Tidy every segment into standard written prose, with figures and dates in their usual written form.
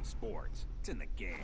EA Sports. It's in the game.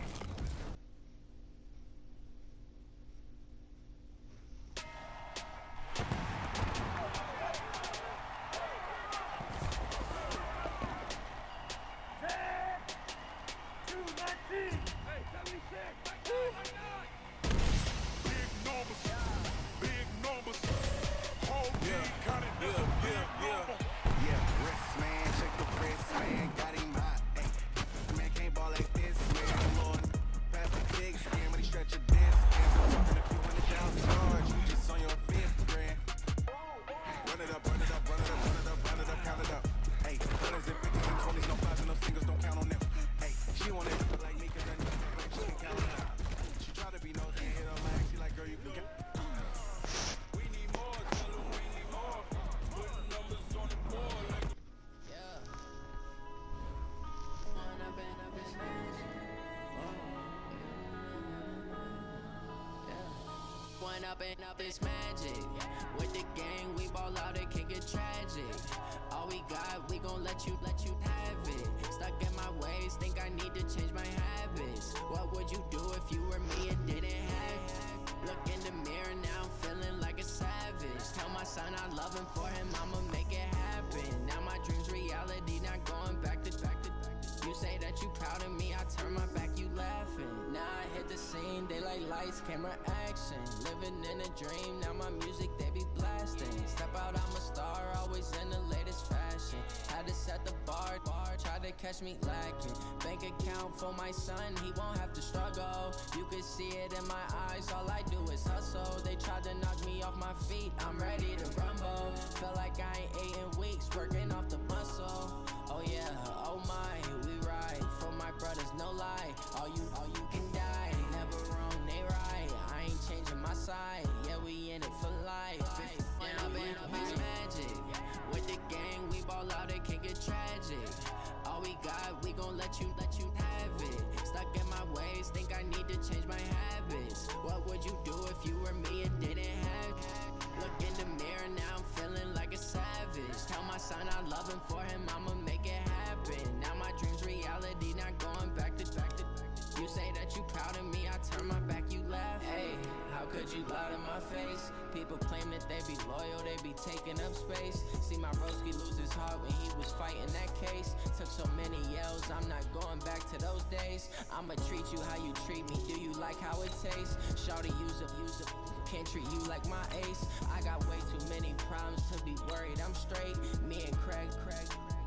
Up this magic with the gang, we ball out, it can get tragic. All we got, we gon' let you have it. Stuck in my ways, think I need to change my habits. What would you do if you were me and didn't have it? Look in the mirror now, I'm feeling like a savage. Tell my son I love him, for him I'ma make it happen. Now my dreams reality, not going back to. You say that you proud of me, I turn my back, you laughing. Now I hit the scene, they like lights, camera, action. Living in a dream, now my music, they be blasting. Step out, I'm a star, always in the latest fashion. Had to set the bar, try to catch me lacking. Bank account for my son, he won't have to struggle. You can see it in my eyes, all I do is hustle. They tried to knock me off my feet, I'm ready to rumble. Feel like I ain't ate in weeks, working off the muscle. Oh yeah, oh my, we ride for my brothers, no lie. All you can die, never wrong, they right. I ain't changing my side, yeah, we in it for life. When I've been up is magic, with the gang, we ball out, it can get tragic. All we got, we gon' let you have it. Stuck in my ways, think I need to change my habits. What would you do if you were me and didn't have it? Look in the mirror, now I'm feeling like a savage. Tell my son I love him, for him I'ma make it happen. Now my dreams reality, not going back to. You say that you proud of me, I turn my back, you laugh. Hey, how could you lie to my face? People claim that they be loyal, they be taking up space. See my broski lose his heart when he was fighting that case. Took so many yells, I'm not going back to those days. I'ma treat you how you treat me, do you like how it tastes? Shawty, use it, can't treat you like my ace. I got way too many problems to be worried, I'm straight. Me and Craig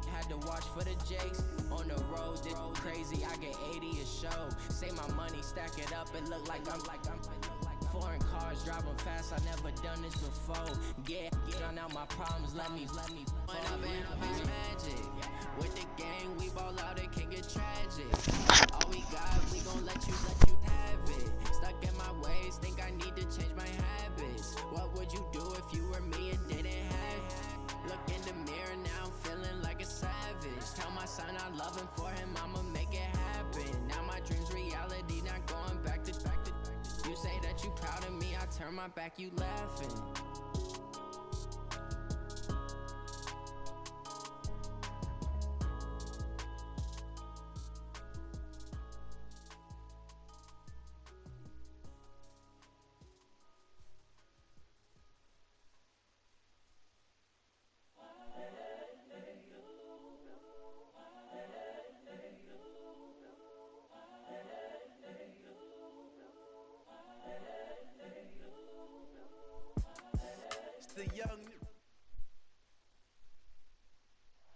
had to watch for the Jakes. On the road, this crazy, I get 80 a show. Say my money, stack it up, it look like I'm foreign cars, driving fast, I never done this before. Yeah, drown out my problems, let me. When I've been up is magic. With the gang, we ball out, it can get tragic. All we got, we gon' let you have it. Stuck in my ways, think I need to change my habits. What would you do if you were me and didn't have it? Look in the mirror, now I'm feeling like a savage. Tell my son I love him, for him I'ma make it happen. Now my dreams reality, not going back to. You say that you proud of me, I turn my back, you laughing.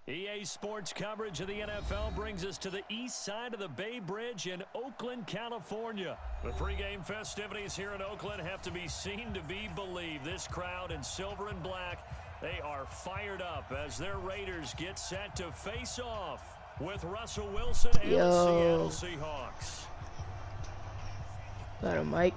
EA Sports coverage of the NFL brings us to the east side of the Bay Bridge in Oakland, California. The pregame festivities here in Oakland have to be seen to be believed. This crowd in silver and black, they are fired up as their Raiders get set to face off with Russell Wilson and the Seattle Seahawks. Got him, Mike.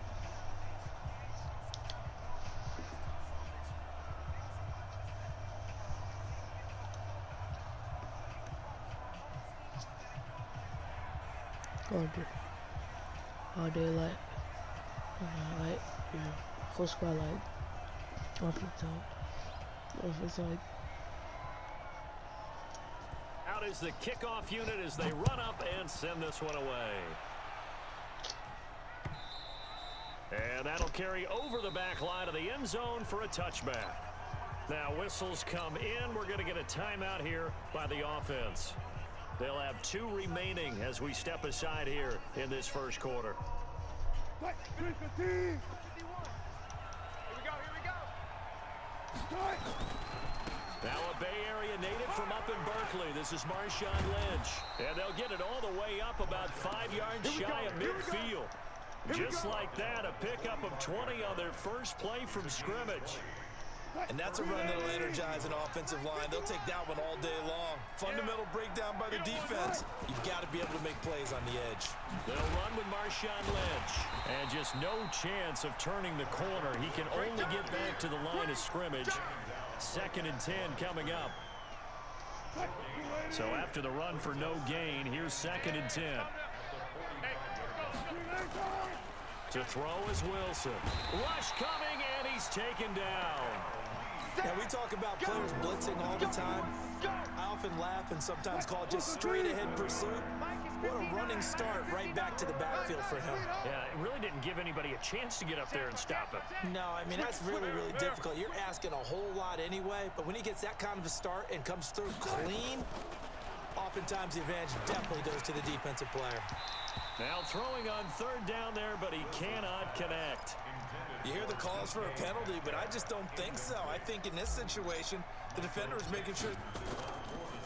All day light, yeah, full squad light, off the top, like. Out is the kickoff unit as they run up and send this one away. And that'll carry over the back line of the end zone for a touchback. Now whistles come in. We're going to get a timeout here by the offense. They'll have 2 remaining as we step aside here in this first quarter. Here we go. Now a Bay Area native from up in Berkeley. This is Marshawn Lynch. And they'll get it all the way up about 5 yards shy of midfield. Just like that, a pickup of 20 on their first play from scrimmage. And that's a run that'll energize an offensive line. They'll take that one all day long. Fundamental breakdown by the defense. You've got to be able to make plays on the edge. They'll run with Marshawn Lynch. And just no chance of turning the corner. He can only get back to the line of scrimmage. 2nd and 10 coming up. So after the run for no gain, here's 2nd and 10. To throw is Wilson. Rush coming, and he's taken down. Now, we talk about players blitzing all the time. I often laugh and sometimes call it just straight-ahead pursuit. What a running start right back to the backfield for him. Yeah, it really didn't give anybody a chance to get up there and stop him. No, I mean, that's really, really difficult. You're asking a whole lot anyway, but when he gets that kind of a start and comes through clean, oftentimes the advantage definitely goes to the defensive player. Now throwing on 3rd down there, but he cannot connect. You hear the calls for a penalty, but I just don't think so. I think in this situation, the defender is making sure.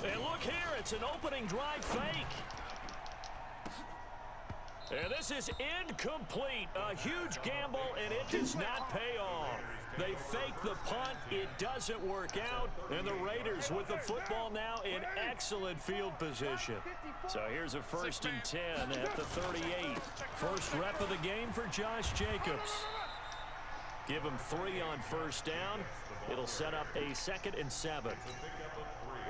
And look here, it's an opening drive fake. And this is incomplete. A huge gamble, and it does not pay off. They fake the punt. It doesn't work out. And the Raiders with the football now in excellent field position. So here's a 1st and 10 at the 38. First rep of the game for Josh Jacobs. Give him 3 on 1st down. It'll set up a 2nd and 7.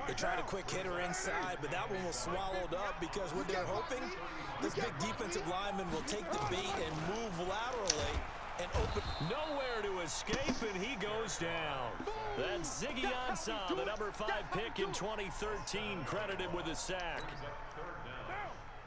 They tried a quick hitter inside, but that one was swallowed up because what they're hoping, this big defensive lineman will take the bait and move laterally and open. Nowhere to escape, and he goes down. That's Ziggy Ansah, the number 5 pick in 2013, credited with a sack.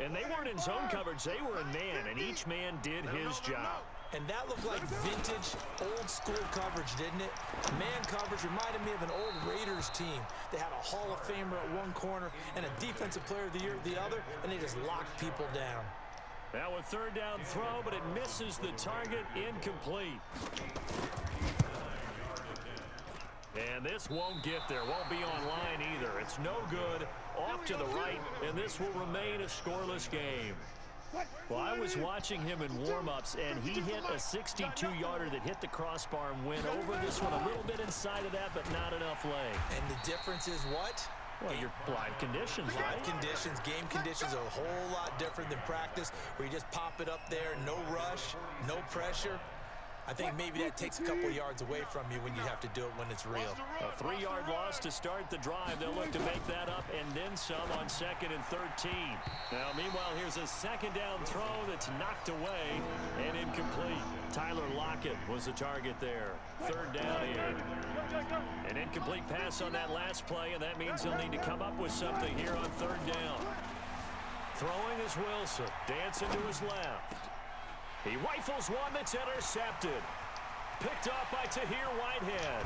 And they weren't in zone coverage. They were in man, and each man did his job. And that looked like vintage, old-school coverage, didn't it? Man coverage reminded me of an old Raiders team. They had a Hall of Famer at one corner and a Defensive Player of the Year at the other, and they just locked people down. Now a 3rd down throw, but it misses the target, incomplete. And this won't get there, won't be online either. It's no good, off to the right, and this will remain a scoreless game. Well, I was watching him in warm-ups, and he hit a 62-yarder that hit the crossbar and went over. This one a little bit inside of that, but not enough leg. And the difference is what? Well, your live conditions, right? Live conditions, game conditions are a whole lot different than practice, where you just pop it up there, no rush, no pressure. I think maybe that takes a couple yards away from you when you have to do it when it's real. A 3-yard loss to start the drive. They'll look to make that up and then some on 2nd and 13. Now, meanwhile, here's a 2nd down throw that's knocked away and incomplete. Tyler Lockett was the target there. 3rd down here. An incomplete pass on that last play, and that means they'll need to come up with something here on 3rd down. Throwing is Wilson. Dancing to his left. He rifles one that's intercepted. Picked off by Tahir Whitehead.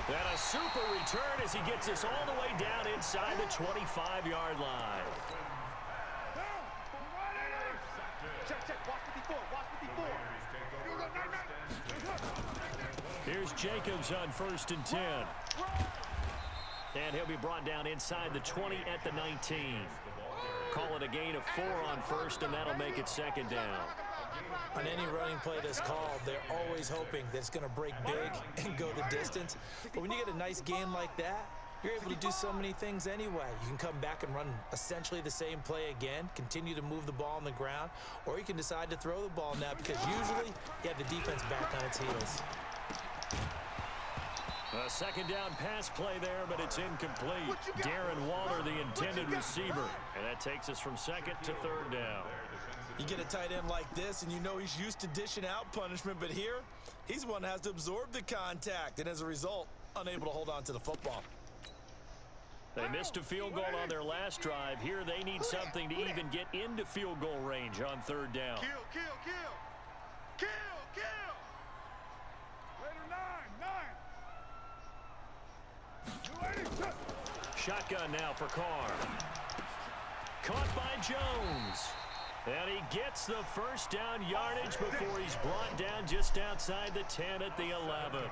And a super return as he gets us all the way down inside the 25-yard line. Here's Jacobs on 1st and 10. And he'll be brought down inside the 20 at the 19. Call it a gain of 4 on 1st, and that'll make it 2nd down. On any running play that's called, they're always hoping that it's going to break big and go the distance. But when you get a nice gain like that, you're able to do so many things anyway. You can come back and run essentially the same play again, continue to move the ball on the ground, or you can decide to throw the ball now because usually you have the defense back on its heels. A 2nd down pass play there, but it's incomplete. Darren Waller, the intended receiver. And that takes us from 2nd to 3rd down. You get a tight end like this, and you know he's used to dishing out punishment, but here, he's one that has to absorb the contact, and as a result, unable to hold on to the football. They missed a field goal on their last drive. Here they need something to even get into field goal range on third down. Kill. Later, 9. Shotgun now for Carr. Caught by Jones. And he gets the first down yardage before he's brought down just outside the 10 at the 11.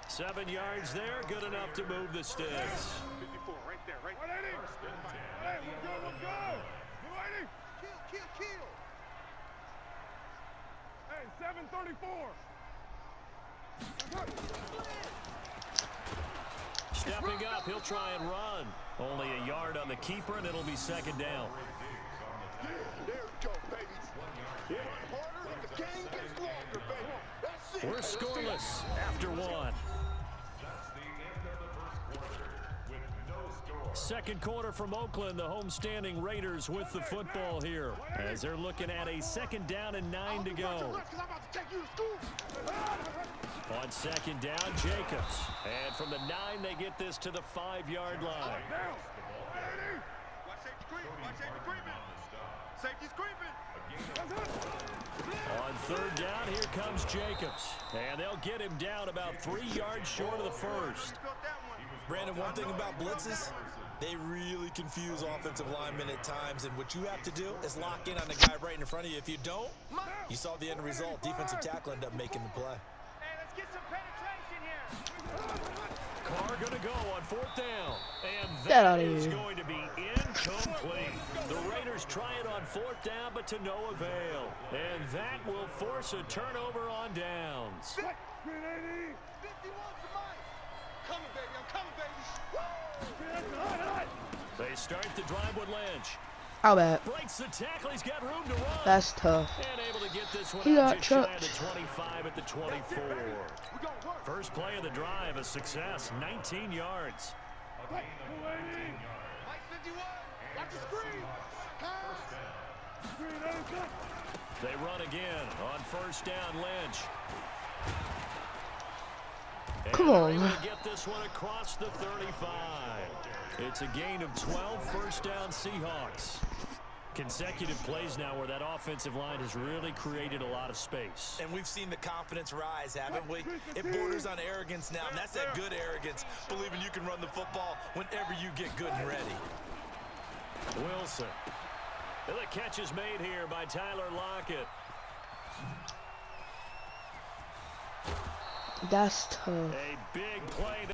7 yards there, good enough to move the sticks. 54, right there, right there. Hey, we'll go. Kill. Hey, 734. Stepping up, he'll try and run. Only a yard on the keeper, and it'll be second down. There we go, baby. Harder if the game gets longer, baby. That's it. We're scoreless after one. Second quarter from Oakland, the homestanding Raiders with the football here as they're looking at a second down and 9 to go. On second down, Jacobs. And from the 9, they get this to the 5-yard line. Safety's creeping. On third down, here comes Jacobs. And they'll get him down about 3 yards short of the first. Brandon, one thing about blitzes, they really confuse offensive linemen at times, and what you have to do is lock in on the guy right in front of you. If you don't, you saw the end result. Defensive tackle ended up making the play. Hey, let's get some penetration here. Carr going to go on fourth down. And Get out that of is here. going to be incomplete. The Raiders try it on fourth down, but to no avail. And that will force a turnover on downs. 51 for mine. Coming, baby. I'm coming, baby. They start the drive with Lynch. How bad? Breaks the tackle. He's got room to run. That's tough. And able to get this one He out got just shy of trucked. the 25 at the 24. First play of the drive, a success, 19 yards. Mike 51. Watch the screen. They run again on first down, Lynch. And Come they're on. able to get this one across the 35. It's a gain of 12, first down Seahawks. Consecutive plays now where that offensive line has really created a lot of space. And we've seen the confidence rise, haven't we? It borders on arrogance now, and that's that good arrogance, believing you can run the football whenever you get good and ready. Wilson. And the catch is made here by Tyler Lockett. That's tough. A big play.